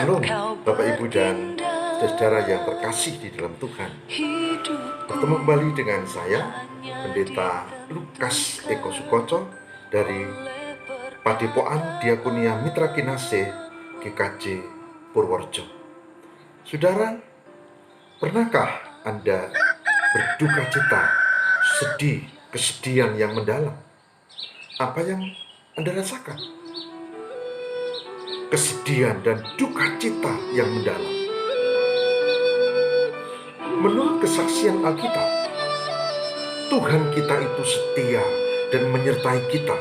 Shalom, Bapak Ibu dan saudara yang terkasih di dalam Tuhan. Bertemu kembali dengan saya, Pendeta Lukas Eko Sukoco dari Padepokan Diakonia Mitra Kinase GKJ Purworejo. Saudara, pernahkah Anda berduka cita, sedih, kesedihan yang mendalam? Apa yang Anda rasakan? Kesedihan dan duka cita yang mendalam. Menurut kesaksian Alkitab, Tuhan kita itu setia dan menyertai kita.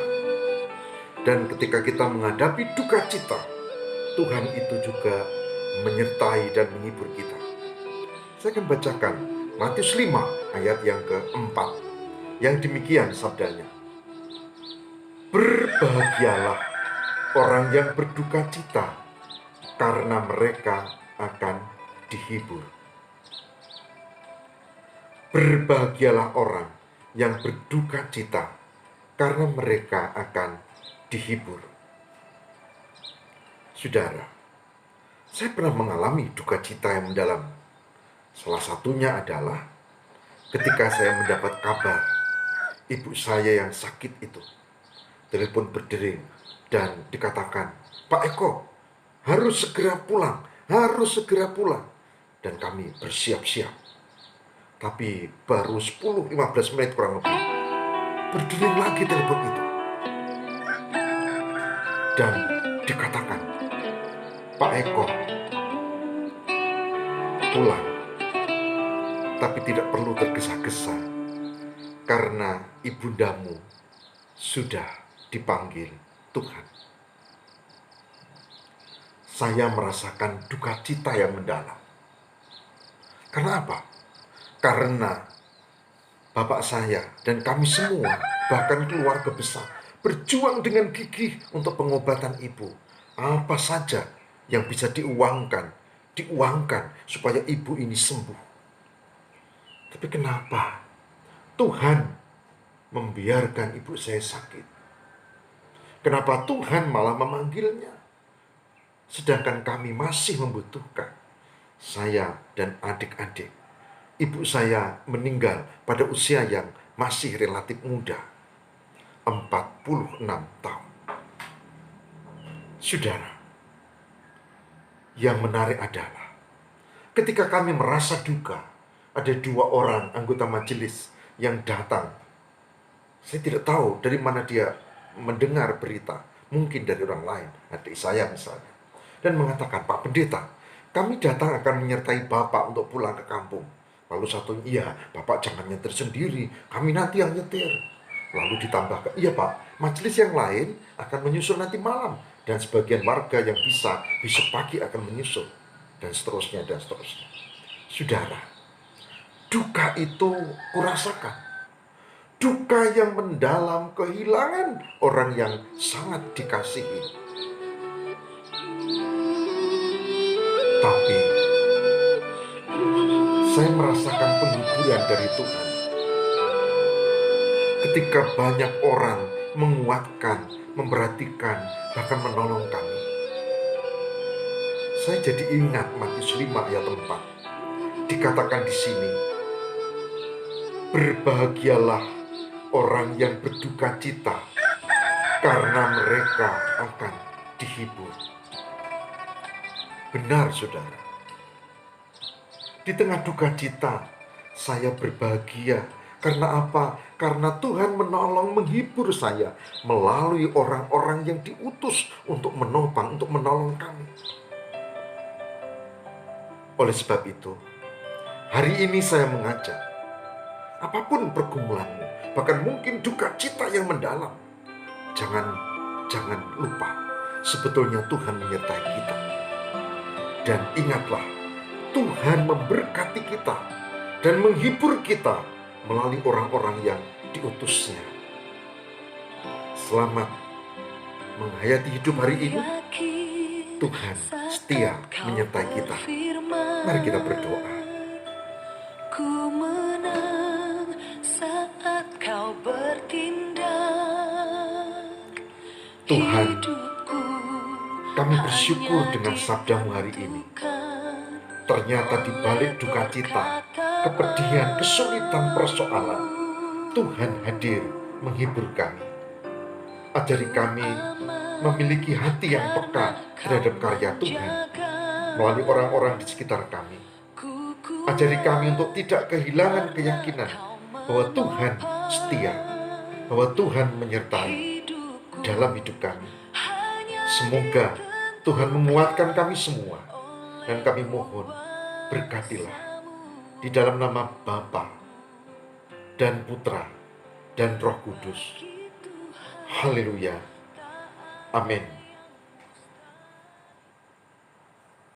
Dan ketika kita menghadapi duka cita, Tuhan itu juga menyertai dan menghibur kita. Saya akan bacakan Matius 5 ayat yang keempat, yang demikian sabdanya. Berbahagialah orang yang berduka cita, karena mereka akan dihibur. Berbahagialah orang yang berduka cita, karena mereka akan dihibur. Saudara, saya pernah mengalami duka cita yang mendalam. Salah satunya adalah ketika saya mendapat kabar ibu saya yang sakit itu. Telepon berdering dan dikatakan, Pak Eko, harus segera pulang. Dan kami bersiap-siap. Tapi baru 10-15 menit kurang lebih, berdering lagi telepon itu. Dan dikatakan, Pak Eko, pulang. Tapi tidak perlu tergesa-gesa, karena ibundamu sudah dipanggil Tuhan. Saya merasakan duka cita yang mendalam. Karena apa? Karena bapak saya dan kami semua, bahkan keluarga besar, berjuang dengan gigih untuk pengobatan ibu. Apa saja yang bisa diuangkan supaya ibu ini sembuh. Tapi kenapa Tuhan membiarkan ibu saya sakit? Kenapa Tuhan malah memanggilnya? Sedangkan kami masih membutuhkan. Saya dan adik-adik. Ibu saya meninggal pada usia yang masih relatif muda. 46 tahun. Saudara, yang menarik adalah ketika kami merasa duka, ada 2 orang anggota majelis yang datang. Saya tidak tahu dari mana dia mendengar berita, mungkin dari orang lain, adik saya misalnya, dan mengatakan, Pak Pendeta, kami datang akan menyertai Bapak untuk pulang ke kampung. Lalu satu, iya, Bapak jangan nyetir sendiri, kami nanti yang nyetir. Lalu ditambahkan, iya Pak, majelis yang lain akan menyusul nanti malam, dan sebagian warga yang bisa besok pagi akan menyusul, dan seterusnya. Saudara, duka itu kurasakan. Duka yang mendalam, kehilangan orang yang sangat dikasihi. Tapi saya merasakan penghiburan dari Tuhan. Ketika banyak orang menguatkan, memperhatikan, bahkan menolong kami. Saya jadi ingat Matius 5 ayat 4. Dikatakan di sini, berbahagialah orang yang berduka cita, karena mereka akan dihibur. Benar, saudara. Di tengah duka cita, saya berbahagia. Karena apa? Karena Tuhan menolong, menghibur saya melalui orang-orang yang diutus untuk menopang, untuk menolong kami. Oleh sebab itu, hari ini saya mengajak, apapun pergumulanmu, bahkan mungkin duka cita yang mendalam, jangan lupa, sebetulnya Tuhan menyertai kita. Dan ingatlah, Tuhan memberkati kita dan menghibur kita melalui orang-orang yang diutusnya. Selamat menghayati hidup hari ini. Tuhan setia menyertai kita. Mari kita berdoa. Ku menang saat kau bertindak. Tuhan, Kami bersyukur dengan sabdamu hari ini. Ternyata di balik duka cita, kepedihan, kesulitan, persoalan, Tuhan hadir menghibur kami. Ajari kami memiliki hati yang peka terhadap karya Tuhan melalui orang-orang di sekitar kami. Ajari kami untuk tidak kehilangan keyakinan bahwa Tuhan setia, bahwa Tuhan menyertai dalam hidup kami. Semoga Tuhan menguatkan kami semua, dan kami mohon berkatilah di dalam nama Bapa dan Putra dan Roh Kudus. Haleluya. Amin.